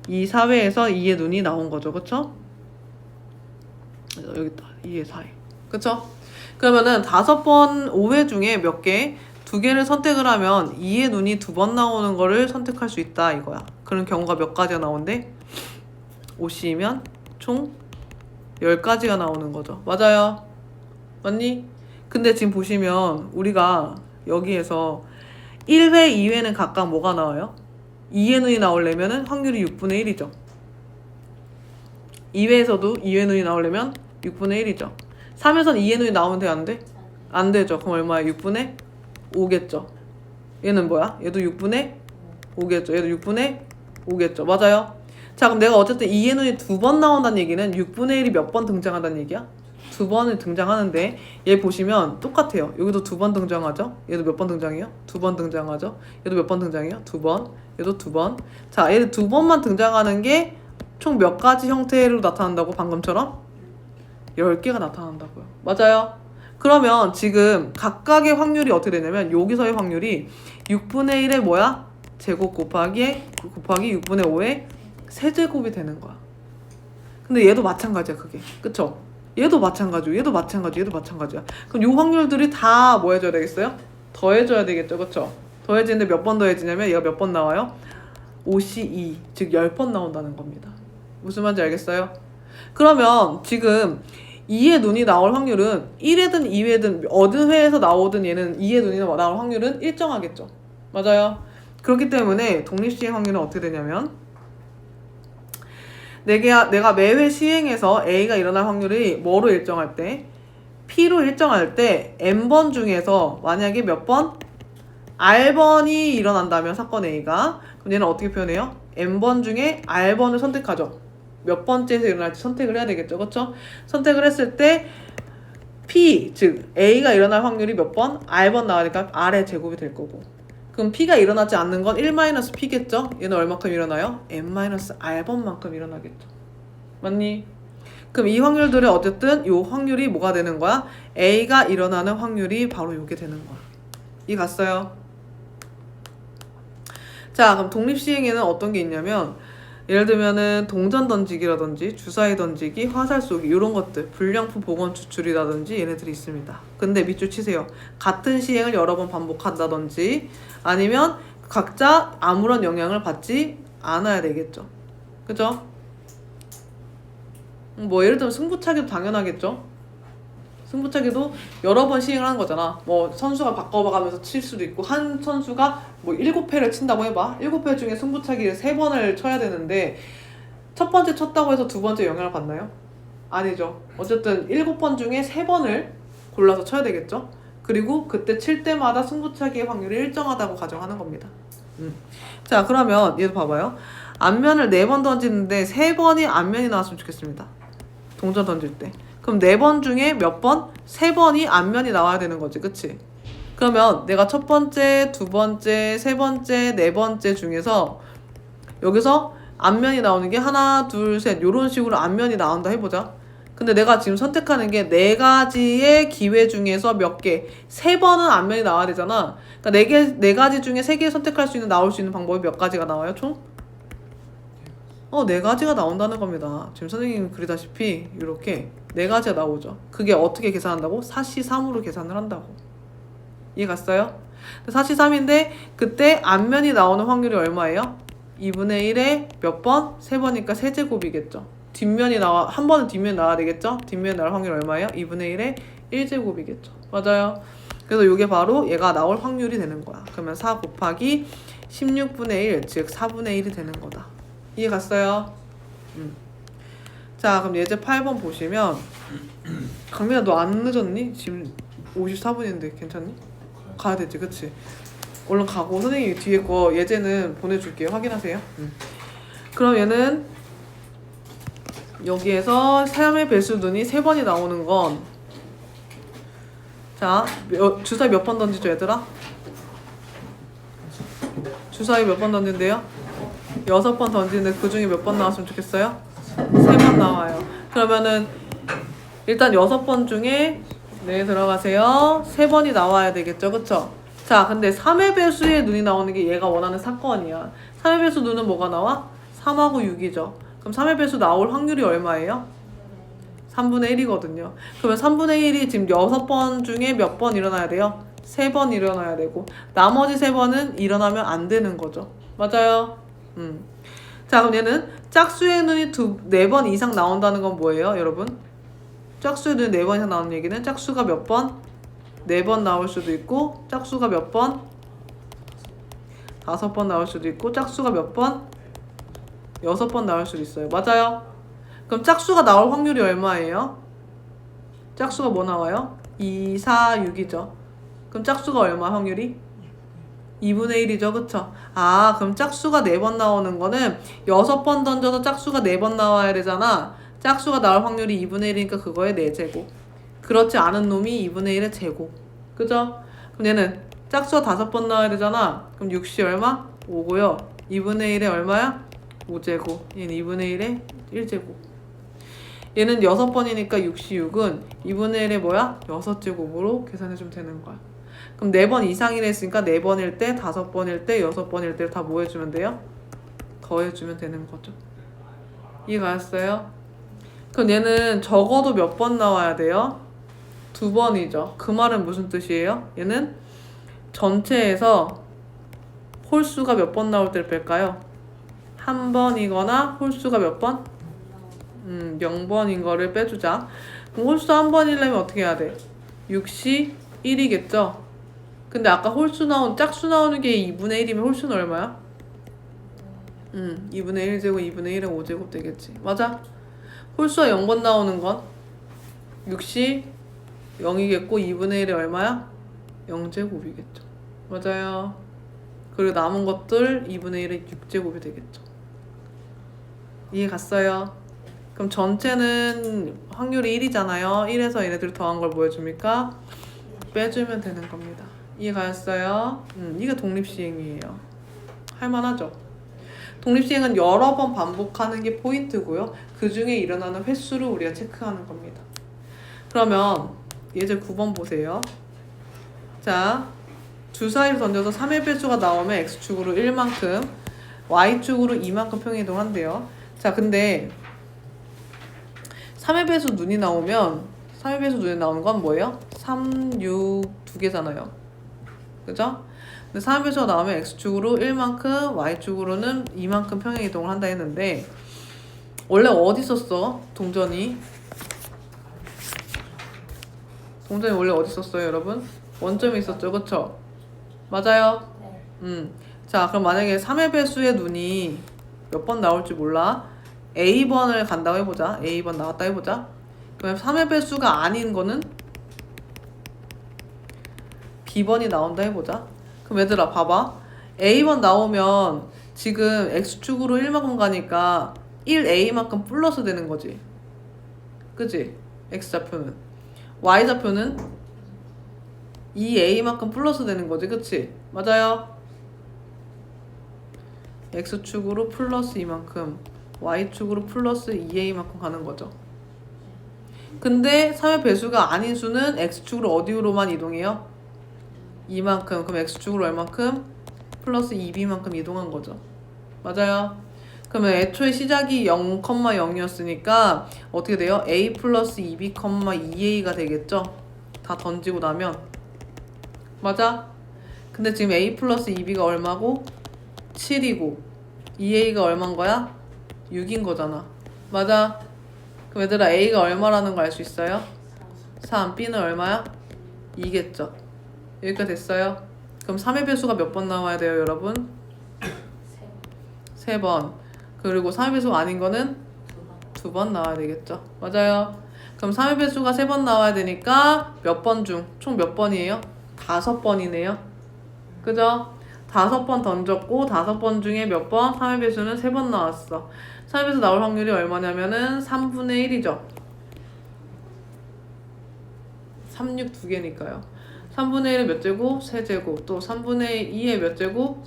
2, 4회에서 2의 눈이 나온 거죠, 그쵸? 여기 있다, 2의 4회, 그쵸? 그러면은 5번 5회 중에 몇 개? 2개를 선택을 하면 2의 눈이 2번 나오는 거를 선택할 수 있다 이거야. 그런 경우가 몇 가지가 나온대? 5C이면 총 10가지가 나오는 거죠. 맞아요? 맞니? 근데 지금 보시면 우리가 여기에서 1회, 2회는 각각 뭐가 나와요? 2의 눈이 나오려면 확률이 6분의 1이죠. 2회에서도 2의 눈이 나오려면 6분의 1이죠. 3에선 2의 눈이 나오면 돼, 안 돼? 안 되죠. 그럼 얼마야? 6분의 5겠죠. 얘는 뭐야? 얘도 6분의 5겠죠. 얘도 6분의 5겠죠. 맞아요? 자, 그럼 내가 어쨌든 2의 눈이 2번 나온다는 얘기는 6분의 1이 몇 번 등장한다는 얘기야? 2번을 등장하는데 얘 보시면 똑같아요. 여기도 2번 등장하죠? 얘도 몇 번 등장해요? 2번 등장하죠? 얘도 몇 번 등장해요? 2번. 얘도 2번. 자, 얘도 2번만 등장하는 게 총 몇 가지 형태로 나타난다고? 방금처럼? 10개가 나타난다고요. 맞아요? 그러면 지금 각각의 확률이 어떻게 되냐면 여기서의 확률이 6분의 1의 뭐야? 제곱 곱하기 6분의 5의 세제곱이 되는 거야. 근데 얘도 마찬가지야, 그게. 그쵸? 얘도 마찬가지고 얘도 마찬가지야. 그럼 요 확률들이 다 뭐 해줘야 되겠어요? 더해줘야 되겠죠, 그쵸? 더해지는데 몇 번 더해지냐면 얘가 몇 번 나와요? 5C2, 즉 10번 나온다는 겁니다. 무슨 말인지 알겠어요? 그러면 지금 2의 눈이 나올 확률은 1회든 2회든 어느 회에서 나오든 얘는 2의 눈이 나올 확률은 일정하겠죠. 맞아요? 그렇기 때문에 독립시행 확률은 어떻게 되냐면 내가 매회 시행해서 A가 일어날 확률이 뭐로 일정할 때? P로 일정할 때 N번 중에서 만약에 몇 번? R번이 일어난다면 사건 A가 그럼 얘는 어떻게 표현해요? N번 중에 R번을 선택하죠. 몇 번째에서 일어날지 선택을 해야 되겠죠. 그렇죠? 선택을 했을 때 P, 즉 A가 일어날 확률이 몇 번? R번 나오니까 R의 제곱이 될 거고 그럼 P가 일어나지 않는 건 1-P겠죠? 얘는 얼마큼 일어나요? N-R번만큼 일어나겠죠. 맞니? 그럼 이 확률들이 어쨌든 이 확률이 뭐가 되는 거야? A가 일어나는 확률이 바로 이게 되는 거야. 이 갔어요? 자, 그럼 독립시행에는 어떤 게 있냐면 예를 들면은 동전 던지기라든지 주사위 던지기, 화살 쏘기 이런 것들 불량품 보건 추출이라든지 얘네들이 있습니다. 근데 밑줄 치세요. 같은 시행을 여러 번 반복한다든지 아니면 각자 아무런 영향을 받지 않아야 되겠죠. 그죠? 뭐 예를 들면 승부차기도 당연하겠죠. 승부차기도 여러 번 시행을 하는 거잖아. 뭐 선수가 바꿔가면서 칠 수도 있고 한 선수가 뭐 7회를 친다고 해봐. 7회 중에 승부차기를 3번을 쳐야 되는데 첫 번째 쳤다고 해서 두 번째 영향을 받나요? 아니죠. 어쨌든 7번 중에 3번을 골라서 쳐야 되겠죠. 그리고 그때 칠 때마다 승부차기의 확률이 일정하다고 가정하는 겁니다. 자, 그러면 얘도 봐봐요. 앞면을 4번 던지는데 3번이 앞면이 나왔으면 좋겠습니다. 동전 던질 때. 그럼 4번 중에 몇 번? 3번이 앞면이 나와야 되는 거지. 그치? 그러면 내가 첫 번째, 두 번째, 세 번째, 네 번째 중에서 여기서 앞면이 나오는 게 하나, 둘, 셋 요런 식으로 앞면이 나온다 해보자. 근데 내가 지금 선택하는 게 4가지의 기회 중에서 몇 개, 3번은 앞면이 나와야 되잖아. 그러니까 4가지 중에 3개 선택할 수 있는, 나올 수 있는 방법이 몇 가지가 나와요, 총? 4가지가 나온다는 겁니다. 지금 선생님이 그리다시피 이렇게 4가지가 나오죠. 그게 어떻게 계산한다고? 4C3으로 계산을 한다고. 이해 갔어요? 4C3인데 그때 앞면이 나오는 확률이 얼마예요? 2분의 1에 몇 번? 3번이니까 세제곱이겠죠. 뒷면이 나와, 한 번은 뒷면이 나와야 되겠죠? 뒷면이 나올 확률이 얼마예요? 2분의 1에 1제곱이겠죠. 맞아요. 그래서 이게 바로 얘가 나올 확률이 되는 거야. 그러면 4 곱하기 16분의 1, 즉 4분의 1이 되는 거다. 이해 갔어요? 자, 그럼 예제 8번 보시면 강민아 너 안 늦었니? 지금 54분인데 괜찮니? 가야 되지, 그치? 얼른 가고 선생님이 뒤에 거 예제는 보내줄게요. 확인하세요. 그럼 얘는 여기에서 3의 배수둔이 3번이 나오는 건, 자, 주사위 몇 번 던지죠 얘들아? 주사위 몇 번 던진대요? 6번 던지는데 그 중에 몇 번 나왔으면 좋겠어요? 3번 나와요. 그러면은 일단 6번 중에 네 들어가세요. 3번이 나와야 되겠죠, 그쵸? 자, 근데 3의 배수의 눈이 나오는 게 얘가 원하는 사건이야. 3의 배수 눈은 뭐가 나와? 3하고 6이죠. 그럼 3의 배수 나올 확률이 얼마예요? 3분의 1이거든요. 그러면 3분의 1이 지금 6번 중에 몇 번 일어나야 돼요? 3번 일어나야 되고 나머지 3번은 일어나면 안 되는 거죠. 맞아요? 자, 그럼 얘는 짝수의 눈이 4번 이상 나온다는 건 뭐예요, 여러분? 짝수의 눈이 4번 이상 나오는 얘기는 짝수가 몇 번? 4번 나올 수도 있고 짝수가 몇 번? 5번 나올 수도 있고 짝수가 몇 번? 6번 나올 수도 있어요. 맞아요? 그럼 짝수가 나올 확률이 얼마예요? 짝수가 뭐 나와요? 2, 4, 6이죠. 그럼 짝수가 얼마 확률이? 2분의 1이죠. 그쵸? 아, 그럼 짝수가 4번 나오는 거는 6번 던져서 짝수가 4번 나와야 되잖아. 짝수가 나올 확률이 2분의 1이니까 그거의 4제곱. 그렇지 않은 놈이 2분의 1의 제곱. 그죠? 그럼 얘는 짝수가 5번 나와야 되잖아. 그럼 6시 얼마? 5고요. 2분의 1의 얼마야? 5제곱. 얘는 2분의 1의 1제곱. 얘는 6번이니까 6시 6은 2분의 1의 뭐야? 6제곱으로 계산해주면 되는 거야. 그럼 4번 이상이라 했으니까 4번일 때, 5번일 때, 6번일 때 다 뭐 해주면 돼요? 더해주면 되는 거죠. 이해가 갔어요? 그럼 얘는 적어도 몇 번 나와야 돼요? 2번이죠. 그 말은 무슨 뜻이에요? 얘는 전체에서 홀수가 몇 번 나올 때를 뺄까요? 한 번이거나 홀수가 몇 번? 0번인 거를 빼주자. 그럼 홀수 한 번이려면 어떻게 해야 돼? 6시 1이겠죠? 근데 아까 홀수 짝수 나오는 게 2분의 1이면 홀수는 얼마야? 2분의 1제곱, 2분의 1은 5제곱 되겠지. 맞아? 홀수가 0번 나오는 건 6시 0이겠고 2분의 1이 얼마야? 0제곱이겠죠. 맞아요. 그리고 남은 것들 2분의 1의 6제곱이 되겠죠. 이해 갔어요? 그럼 전체는 확률이 1이잖아요. 1에서 얘네들 더한 걸 뭐 해줍니까? 빼주면 되는 겁니다. 이해 가셨어요? 이게 독립시행이에요. 할만하죠? 독립시행은 여러 번 반복하는 게 포인트고요. 그 중에 일어나는 횟수를 우리가 체크하는 겁니다. 그러면 예제 9번 보세요. 자, 주사위를 던져서 3의 배수가 나오면 X축으로 1만큼, Y축으로 2만큼 평이동한대요. 자, 근데 3의 배수 눈이 나오면 3의 배수 눈이 나오는 건 뭐예요? 3, 6 두 개잖아요. 그죠? 근데 3의 배수가 나오면 X축으로 1만큼, Y축으로는 2만큼 평행이동을 한다 했는데 원래 어디 있었어? 동전이 원래 어디 있었어요, 여러분? 원점에 있었죠, 그쵸? 맞아요? 자, 그럼 만약에 3의 배수의 눈이 몇 번 나올지 몰라. A번을 간다고 해보자. A번 나왔다 해보자. 그럼 3의 배수가 아닌 거는 B번이 나온다 해보자. 그럼 얘들아 봐봐. A번 나오면 지금 X축으로 1만큼 가니까 1A만큼 플러스 되는 거지. 그치? X좌표는. Y좌표는 2A만큼 플러스 되는 거지. 그치? 맞아요? X축으로 플러스 이만큼, Y축으로 플러스 2A만큼 가는 거죠. 근데 3의 배수가 아닌 수는 X축으로 어디로만 이동해요? 이만큼. 그럼 X축으로 얼만큼? 플러스 2B만큼 이동한 거죠. 맞아요? 그러면 애초에 시작이 0,0이었으니까 어떻게 돼요? A 플러스 2B, 2A가 되겠죠? 다 던지고 나면. 맞아? 근데 지금 A 플러스 2B가 얼마고? 7이고 2A가 얼마인 거야? 6인 거잖아. 맞아? 그럼 얘들아 A가 얼마라는 거 알 수 있어요? 3. B는 얼마야? 2겠죠. 여기까지 됐어요? 그럼 3의 배수가 몇 번 나와야 돼요 여러분? 3번. 그리고 3의 배수가 아닌 거는 2번 나와야 되겠죠. 맞아요. 그럼 3의 배수가 3번 나와야 되니까 몇 번 중? 총 몇 번이에요? 5번이네요. 그죠? 5번 던졌고 5번 중에 몇 번? 3의 배수는 3번 나왔어. 3의 배수 나올 확률이 얼마냐면은 3분의 1이죠. 36 두 개니까요. 3분의 1의 몇 제곱? 세제곱. 또 3분의 2의 몇 제곱?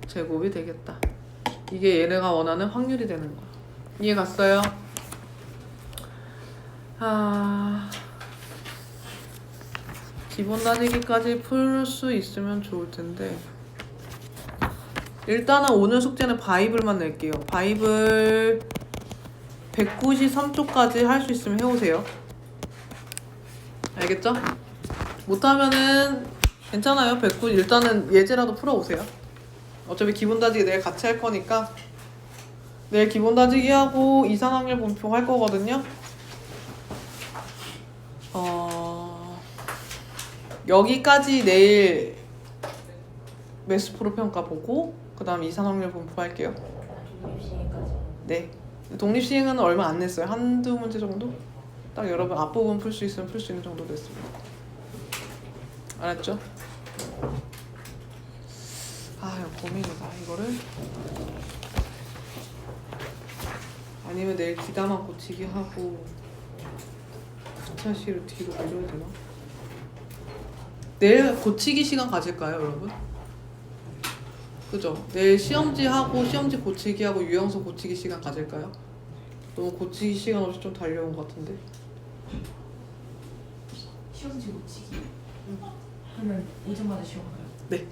제곱이 되겠다. 이게 얘네가 원하는 확률이 되는 거야. 이해 갔어요? 기본 다지기까지 풀 수 있으면 좋을 텐데 일단은 오늘 숙제는 바이블만 낼게요. 바이블 193쪽까지 할 수 있으면 해오세요. 알겠죠? 못하면은 괜찮아요. 109 일단은 예제라도 풀어오세요. 어차피 기본 다지기 내일 같이 할 거니까 내일 기본 다지기 하고 이상확률 분표 할 거거든요. 여기까지 내일 매스 프로 평가 보고 그 다음 이상확률 분포 할게요. 독립시행까지. 네. 독립시행은 얼마 안 냈어요. 한두 문제 정도? 딱 여러분 앞부분 풀 수 있으면 풀 수 있는 정도 됐습니다. 알았죠? 이거 고민이다. 이거를 아니면 내일 기다만 고치기 하고 부차시를 뒤로 밀어야 되나? 내일 고치기 시간 가질까요, 여러분? 그죠? 내일 시험지 하고 시험지 고치기 하고 유형서 고치기 시간 가질까요? 너무 고치기 시간 없이 좀 달려온 것 같은데. 시험지 고치기. 그러면 오전마다 시험 가요? 네.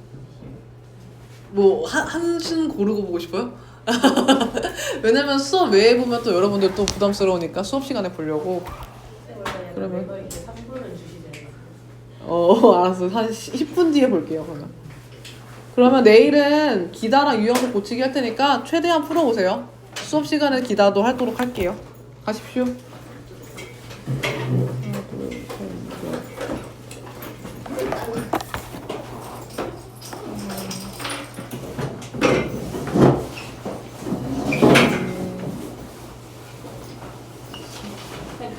뭐 한순 고르고 보고 싶어요? 왜냐면 수업 외에 보면 또 여러분들 또 부담스러우니까 수업 시간에 보려고. 그러면? 그러면 이제 3분은 주시잖아요. 알았어. 한 10분 뒤에 볼게요, 그러면. 그러면 내일은 기다랑 유형서 고치기 할 테니까 최대한 풀어오세요. 수업 시간에 기다도 하도록 할게요. 가십시오.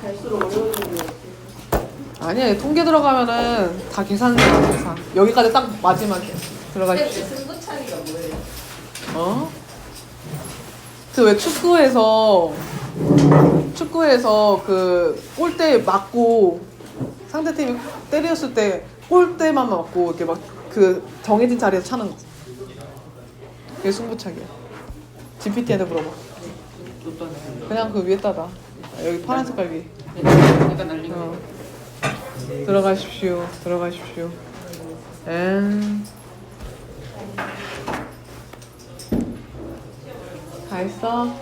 갈수록 어려워지는 것 같아요. 아니야, 통계 들어가면은 다 계산돼요, 계산. 여기까지 딱 마지막에 들어가십시오. 승부차기가 뭐예요? 그 왜 축구에서 그 골대 맞고 상대팀이 때렸을 때 골대만 맞고 이렇게 막 그 정해진 자리에서 차는 거. 그게 승부차기야. GPT한테 물어봐. 그냥 그 위에 따다. 여기 파란 색깔 위에. 약간 날리고. 들어가십시오. 들어가십시오. 다 했어?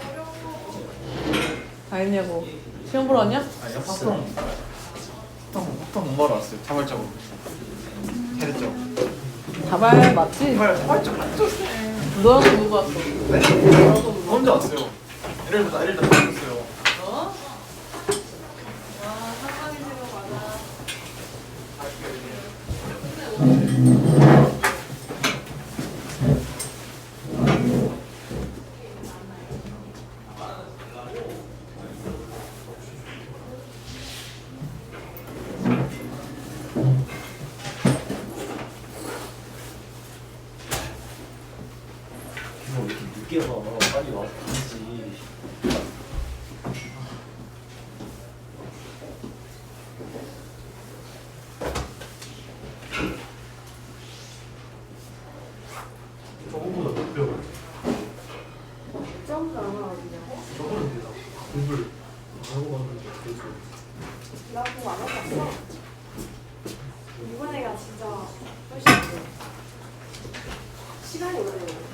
다 했냐고. 시험 보러 왔냐? 아니 합성 못 말아 왔어요. 자발적으로 잘했죠? 다발 맞지? 자발적 맞죠? 너랑 누구 왔어? 네? 혼자 왔어요. 애를 다 했어요. 어? 와, 상관이 집에 가자. 늦게 와. 빨리 와서 가지. 저거보다 몇 배? 점도 안 와가지고. 저거는 내가 공부를 안 하고 왔는데 그래서 나 그거 안 하고 왔어. 이번에가 진짜 훨씬 시간이 오래 걸려.